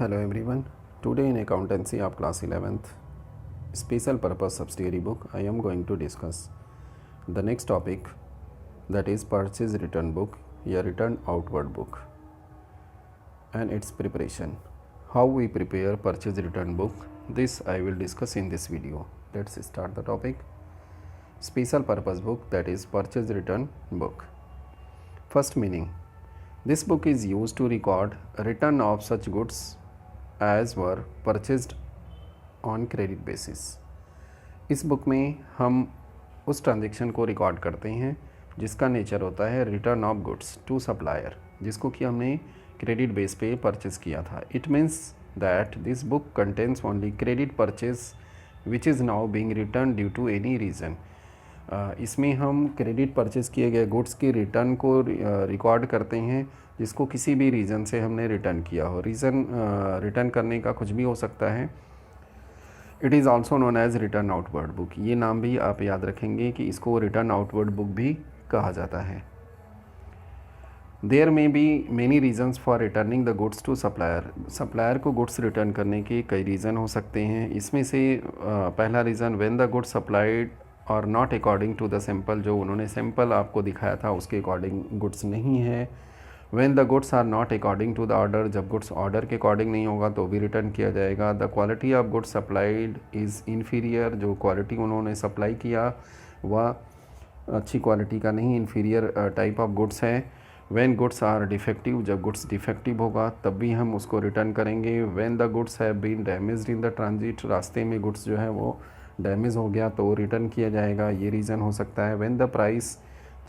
Hello everyone. Today in accountancy of class 11th special purpose subsidiary book I am going to discuss the next topic, that is purchase return book या return outward book and its preparation. How we prepare purchase return book, this I will discuss in this video. Let's start the topic. Special purpose book, that is purchase return book. First meaning, this book is used to record return of such goods as were purchased on credit basis. इस book में हम उस transaction को record करते हैं जिसका nature होता है return of goods to supplier, जिसको कि हमने क्रेडिट बेस पे परचेज किया था. It means that this book contains only credit purchase which is now being return due to any reason. इसमें हम क्रेडिट परचेज किए गए गुड्स की रिटर्न को रिकॉर्ड करते हैं जिसको किसी भी रीज़न से हमने रिटर्न किया हो. रीज़न रिटर्न करने का कुछ भी हो सकता है. It is also known as return outward book. ये नाम भी आप याद रखेंगे कि इसको रिटर्न आउटवर्ड बुक भी कहा जाता है. There may be many reasons for returning the goods to supplier. Supplier को गुड्स रिटर्न करने के कई रीज़न हो सकते हैं. इसमें से पहला reason, when the goods supplied और not according to the sample, जो उन्होंने सैम्पल आपको दिखाया था उसके अकॉर्डिंग गुड्स नहीं है. When the goods are not according to the order, जब गुड्स ऑर्डर के अकॉर्डिंग नहीं होगा तो भी रिटर्न किया जाएगा. The quality of goods supplied is inferior, जो क्वालिटी उन्होंने सप्लाई किया वह अच्छी क्वालिटी का नहीं, इन्फीरियर टाइप ऑफ गुड्स है. व्हेन गुड्स आर डिफेक्टिव, जब गुड्स डिफेक्टिव होगा तब भी हम उसको रिटर्न करेंगे. When the goods have been damaged in the transit, रास्ते में गुड्स जो है वो डैमेज हो गया तो रिटर्न किया जाएगा, ये रीज़न हो सकता है. When the price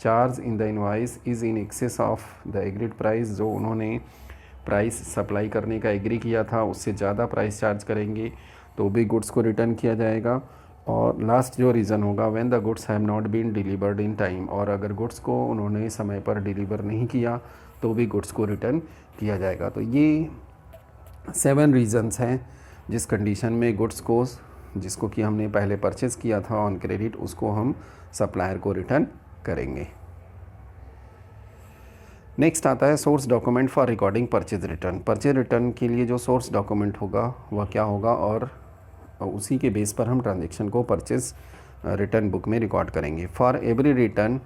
charge in the invoice is in excess of the agreed price, जो उन्होंने प्राइस सप्लाई करने का एग्री किया था उससे ज़्यादा प्राइस चार्ज करेंगे तो भी गुड्स को रिटर्न किया जाएगा. और लास्ट जो रीज़न होगा, when the goods have not been delivered in time, और अगर गुड्स को उन्होंने समय पर डिलीवर नहीं किया तो भी गुड्स को रिटर्न किया जाएगा. तो ये 7 रीज़न्स हैं जिस कंडीशन में गुड्स को, जिसको कि हमने पहले परचेज़ किया था ऑन क्रेडिट, उसको हम सप्लायर को रिटर्न करेंगे. नेक्स्ट आता है source document for recording purchase return. Purchase return के लिए जो सोर्स डॉक्यूमेंट होगा वह क्या होगा, और उसी के बेस पर हम ट्रांजेक्शन को परचेज रिटर्न बुक में रिकॉर्ड करेंगे. For every return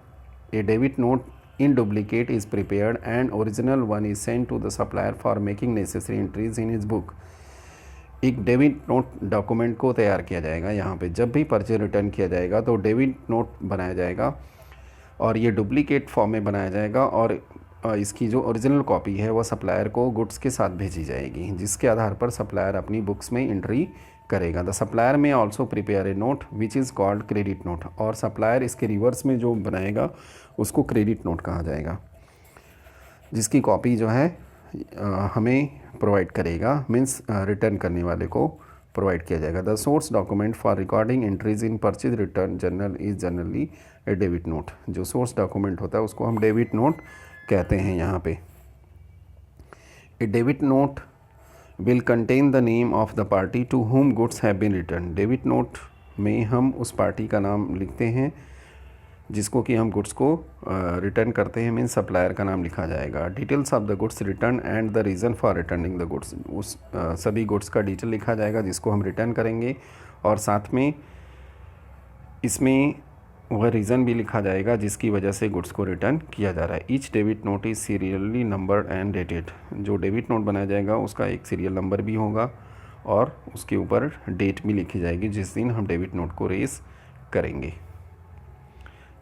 a debit note in duplicate is prepared and original one is send to the supplier for making necessary entries in his book. एक debit note document को तैयार किया जाएगा. यहाँ पे जब भी परचेज रिटर्न किया जाएगा तो डेबिट नोट बनाया जाएगा और ये डुप्लीकेट फॉर्म में बनाया जाएगा, और इसकी जो ओरिजिनल कॉपी है वह सप्लायर को गुड्स के साथ भेजी जाएगी, जिसके आधार पर सप्लायर अपनी बुक्स में एंट्री करेगा. द सप्लायर में also prepare a note which is called credit note, और सप्लायर इसके रिवर्स में जो बनाएगा उसको क्रेडिट नोट कहा जाएगा, जिसकी कॉपी जो है हमें प्रोवाइड करेगा, मीन्स रिटर्न करने वाले को प्रोवाइड किया जाएगा. The source document for recording entries in purchase return journal is generally A debit note. जो सोर्स डॉक्यूमेंट होता है उसको हम डेबिट नोट कहते हैं. यहाँ पे a debit note will contain the name of the party to whom goods have been return. Debit note में हम उस पार्टी का नाम लिखते हैं जिसको कि हम गुड्स को रिटर्न करते हैं, मीन्स सप्लायर का नाम लिखा जाएगा. Details of the goods return and the reason for returning the goods, उस सभी गुड्स का डिटेल लिखा जाएगा जिसको हम रिटर्न करेंगे, और साथ में इसमें वह रीज़न भी लिखा जाएगा जिसकी वजह से गुड्स को रिटर्न किया जा रहा है. Each debit note is serially numbered and dated. जो डेबिट नोट बनाया जाएगा उसका एक सीरियल नंबर भी होगा और उसके ऊपर डेट भी लिखी जाएगी जिस दिन हम डेबिट नोट को रेस करेंगे.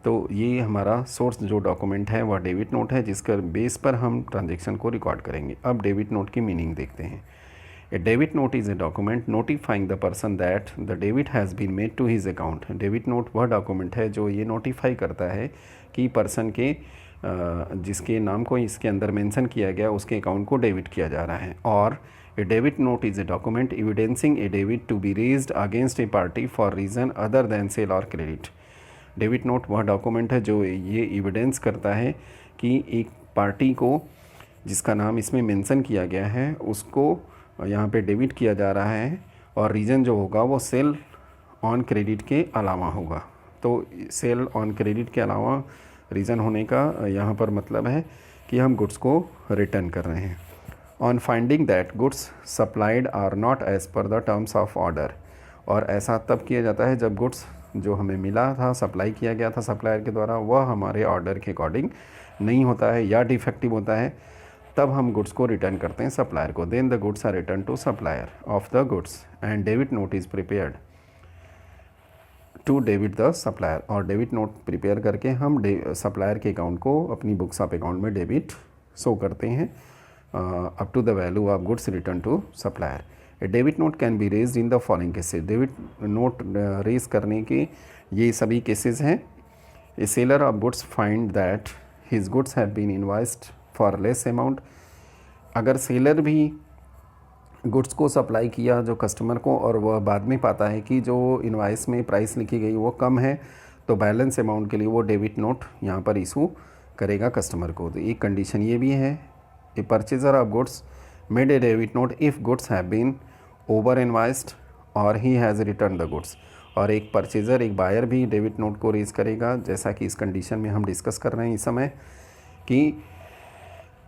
तो ये हमारा सोर्स जो डॉक्यूमेंट है वह डेबिट नोट है, जिसके बेस पर हम ट्रांजेक्शन को रिकॉर्ड करेंगे. अब डेबिट नोट की मीनिंग देखते हैं. A debit note is a document notifying the person that the debit has been made to his account. Debit note वह डॉक्यूमेंट है जो ये नोटिफाई करता है कि पर्सन के जिसके नाम को इसके अंदर मेंशन किया गया उसके अकाउंट को डेबिट किया जा रहा है. और a debit note is a document evidencing a debit to be raised against a party for reason other than sale और क्रेडिट. डेबिट नोट वह डॉक्यूमेंट है जो ये एविडेंस करता है कि एक पार्टी को जिसका नाम इसमें मेंशन किया गया है उसको यहाँ पे डेबिट किया जा रहा है, और रीज़न जो होगा वो सेल ऑन क्रेडिट के अलावा होगा. तो सेल ऑन क्रेडिट के अलावा रीज़न होने का यहाँ पर मतलब है कि हम गुड्स को रिटर्न कर रहे हैं. On finding that goods supplied are not as per the terms of order. और ऐसा तब किया जाता है जब गुड्स जो हमें मिला था, सप्लाई किया गया था सप्लायर के द्वारा, वह हमारे ऑर्डर के अकॉर्डिंग नहीं होता है या डिफेक्टिव होता है, तब हम गुड्स को रिटर्न करते हैं सप्लायर को। Then the goods are return to supplier of the goods and debit note is prepared to debit the supplier. और डेबिट नोट प्रिपेयर करके हम सप्लायर के अकाउंट को अपनी बुक्स ऑफ अकाउंट में डेबिट शो करते हैं up to the value of goods return to supplier. A debit note can be raised in the following cases. Debit note raise करने के ये सभी केसेस हैं। ए seller of goods find that his goods have been invoiced for less amount. अगर seller भी goods को supply किया जो कस्टमर को और वह बाद में पाता है कि जो इनवाइस में प्राइस लिखी गई वो कम है, तो बैलेंस अमाउंट के लिए वो डेबिट नोट यहाँ पर इशू करेगा कस्टमर को। तो एक कंडीशन ये भी है, a purchaser of goods made a debit note if goods have been over invoiced और he has return the goods. और एक परचेज़र, एक बायर भी डेबिट नोट को रेज करेगा, जैसा कि इस कंडीशन में हम डिस्कस कर रहे हैं इस समय, कि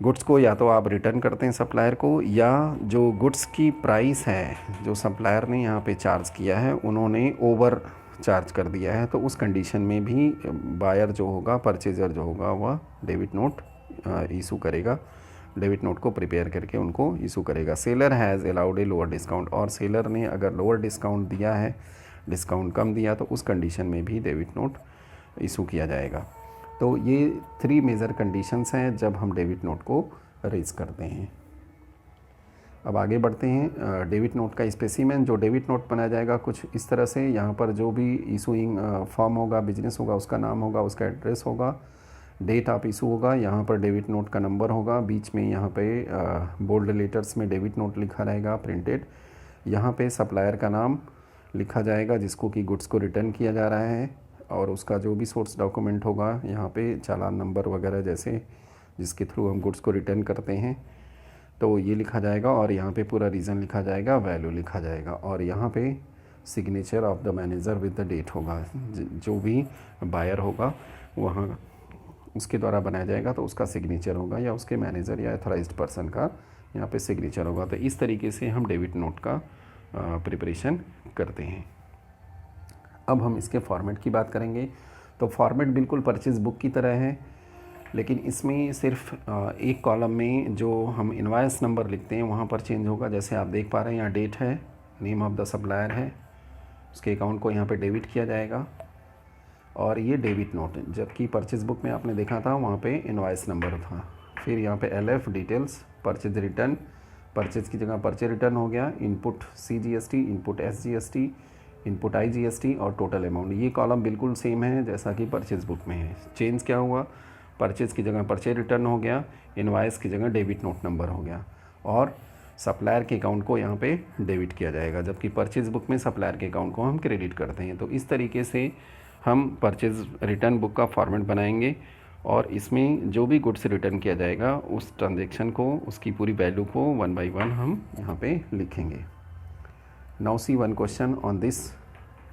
गुड्स को या तो आप रिटर्न करते हैं सप्लायर को, या जो गुड्स की प्राइस है जो सप्लायर ने यहाँ पे चार्ज किया है उन्होंने ओवर चार्ज कर दिया है, तो उस कंडीशन में भी बायर जो होगा, परचेज़र जो होगा, वह डेबिट नोट इशू करेगा, डेबिट नोट को प्रिपेयर करके उनको इशू करेगा। Seller has allowed a lower discount. और सेलर ने अगर लोअर डिस्काउंट दिया है, डिस्काउंट कम दिया, तो उस कंडीशन में भी डेबिट नोट इशू किया जाएगा। तो ये 3 मेजर कंडीशंस हैं जब हम डेबिट नोट को रेज करते हैं। अब आगे बढ़ते हैं। डेबिट नोट का स्पेसिमेन, जो डेबिट नोट बनाया जाएगा कुछ इस तरह से, यहाँ पर जो भी इशूइंग फॉर्म होगा, बिजनेस होगा, उसका नाम होगा, उसका एड्रेस होगा, डेट ऑफ इशू होगा, यहाँ पर डेबिट नोट का नंबर होगा, बीच में यहाँ पे बोल्ड लेटर्स में डेबिट नोट लिखा रहेगा प्रिंटेड, यहाँ पे सप्लायर का नाम लिखा जाएगा जिसको कि गुड्स को रिटर्न किया जा रहा है, और उसका जो भी सोर्स डॉक्यूमेंट होगा, यहाँ पे चालान नंबर वगैरह जैसे जिसके थ्रू हम गुड्स को रिटर्न करते हैं, तो ये लिखा जाएगा। और यहाँ पे पूरा रीज़न लिखा जाएगा, वैल्यू लिखा जाएगा, और यहाँ पे signature of the manager with the date होगा। जो भी बायर होगा वहाँ उसके द्वारा बनाया जाएगा, तो उसका सिग्नेचर होगा, या उसके मैनेजर या अथॉराइज्ड पर्सन का यहाँ पे सिग्नेचर होगा। तो इस तरीके से हम डेबिट नोट का प्रिपरेशन करते हैं। अब हम इसके फॉर्मेट की बात करेंगे। तो फॉर्मेट बिल्कुल परचेज़ बुक की तरह है, लेकिन इसमें सिर्फ एक कॉलम में जो हम इनवॉइस नंबर लिखते हैं वहाँ पर चेंज होगा। जैसे आप देख पा रहे हैं, यहाँ डेट है, नेम ऑफ द सप्लायर है, उसके अकाउंट को यहाँ पे डेबिट किया जाएगा, और ये डेबिट नोट, जबकि परचेज़ बुक में आपने देखा था वहाँ पे इनवॉइस नंबर था। फिर यहाँ पे LF details, purchase return, purchase की जगह परचेज रिटर्न हो गया, input CGST, input SGST, input IGST और टोटल अमाउंट। ये कॉलम बिल्कुल सेम है जैसा कि परचेज़ बुक में है। चेंज क्या हुआ, परचेज़ की जगह परचेज रिटर्न हो गया, इनवॉइस की जगह डेबिट नोट नंबर हो गया, और सप्लायर के अकाउंट को यहाँ पे डेबिट किया जाएगा, जबकि परचेज़ बुक में सप्लायर के अकाउंट को हम क्रेडिट करते हैं। तो इस तरीके से हम परचेज़ रिटर्न बुक का फॉर्मेट बनाएंगे, और इसमें जो भी गुड्स रिटर्न किया जाएगा उस ट्रांजेक्शन को, उसकी पूरी वैल्यू को 1 by 1 हम यहाँ पे लिखेंगे। Now see one question on this.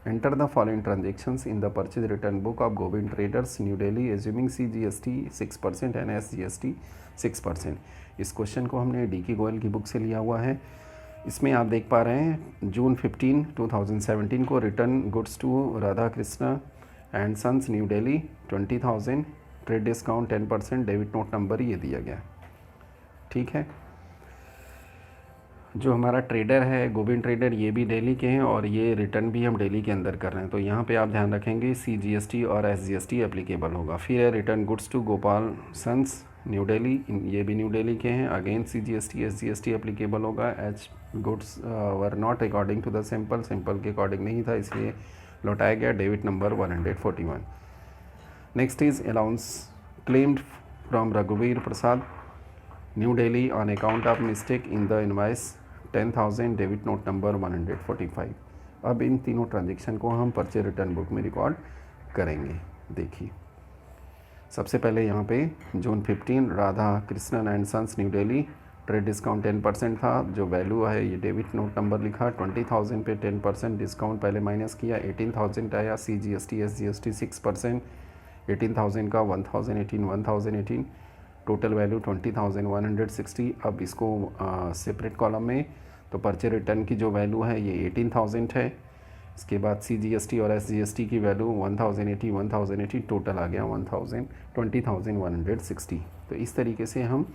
Enter the following transactions in the purchase return book of Govind traders new Delhi assuming CGST 6% and SGST 6%। इस क्वेश्चन को हमने DK गोयल की बुक से लिया हुआ है। इसमें आप देख पा रहे हैं जून 15, 2017 को return goods to Radha Krishna and sons new Delhi 20,000, trade discount 10%, debit note number ये दिया गया। ठीक है, जो हमारा ट्रेडर है गोविंद ट्रेडर, ये भी दिल्ली के हैं, और ये रिटर्न भी हम दिल्ली के अंदर कर रहे हैं। तो यहाँ पे आप ध्यान रखेंगे CGST और SGST एप्लीकेबल होगा। फिर है return goods to Gopal sons new Delhi, ये भी न्यू दिल्ली के हैं, अगेन CGST SGST एप्लीकेबल होगा। As goods were not according to the sample के अकॉर्डिंग नहीं था, इसलिए लौटाया गया। Debit number 141। Next is allowance claimed from रघुवीर Prasad New Delhi on account of mistake in the invoice 10,000, debit note number 145। अब इन तीनों ट्रांजेक्शन को हम परचेज रिटर्न बुक में रिकॉर्ड करेंगे। देखिए, सबसे पहले यहाँ पे June 15 Radha Krishnan and sons new Delhi, trade discount 10% था, जो वैल्यू है ये डेबिट नोट नंबर लिखा। 20,000 पे 10% डिस्काउंट पहले माइनस किया, 18,000 आया। CGST SGST 6%, 18,000 का 1,018, 1,018, टोटल वैल्यू 20,160। अब इसको सेपरेट कॉलम में, तो परचेज रिटर्न की जो वैल्यू है ये 18,000 है। इसके बाद CGST और SGST की वैल्यू 1080 टोटल आ गया 20,160। तो इस तरीके से हम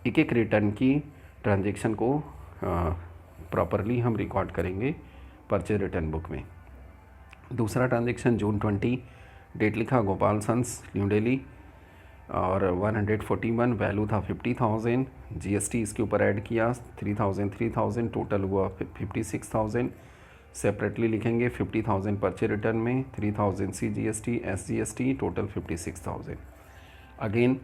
एक एक रिटर्न की ट्रांजैक्शन को प्रॉपरली हम रिकॉर्ड करेंगे परचेज रिटर्न बुक में। दूसरा ट्रांजैक्शन जून 20, डेट लिखा गोपाल सन्स न्यू दिल्ली और 141, वैल्यू था 50,000। GST इसके ऊपर ऐड किया 3,000, टोटल हुआ 56,000। सेपरेटली लिखेंगे 50,000 परचेज रिटर्न में, 3,000 CGST SGST, total 56,000। Again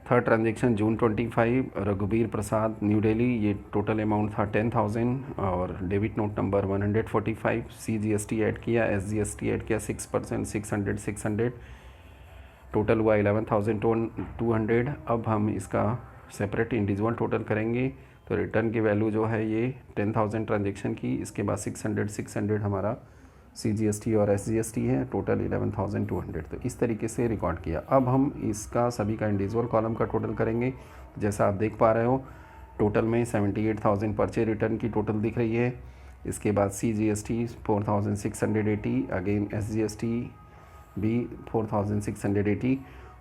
third transaction June 25, Raghubir Prasad New Delhi, ये टोटल अमाउंट था 10,000 और debit note number 145। CGST add किया, SGST ऐड किया 6%, 600, टोटल हुआ 11,200। अब हम इसका सेपरेट इंडिविजुअल टोटल करेंगे। तो रिटर्न की वैल्यू जो है ये 10,000 ट्रांजेक्शन की, इसके बाद 600 हमारा CGST और SGST है, टोटल 11,200। तो इस तरीके से रिकॉर्ड किया। अब हम इसका सभी का इंडिविजुअल कॉलम का टोटल करेंगे। जैसा आप देख पा रहे हो टोटल में 78,000 परचेज रिटर्न की टोटल दिख रही है। इसके बाद CGST 4,680, अगेन SGST भी 4,680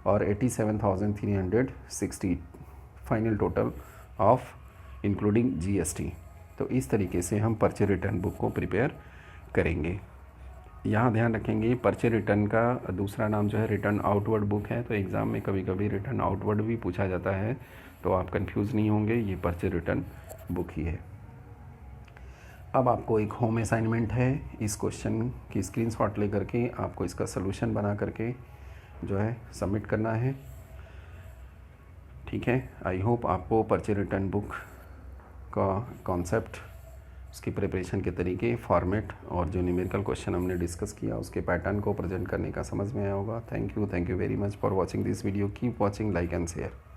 और 87,360 final total of including GST। तो इस तरीके से हम परचेज रिटर्न बुक को प्रिपेयर करेंगे। यहाँ ध्यान रखेंगे परचेज रिटर्न का दूसरा नाम जो है रिटर्न आउटवर्ड बुक है। तो एग्ज़ाम में कभी कभी रिटर्न आउटवर्ड भी पूछा जाता है, तो आप कंफ्यूज नहीं होंगे, ये परचेज रिटर्न बुक ही है। अब आपको एक होम असाइनमेंट है, इस क्वेश्चन की स्क्रीनशॉट लेकर के आपको इसका सलूशन बना करके जो है सबमिट करना है। ठीक है, आई होप आपको परचेज रिटर्न बुक का कॉन्सेप्ट, उसकी प्रिपरेशन के तरीके, फॉर्मेट और जो न्यूमेरिकल क्वेश्चन हमने डिस्कस किया उसके पैटर्न को प्रेजेंट करने का समझ में आया होगा। Thank you very much for watching this video. Keep watching, like and share.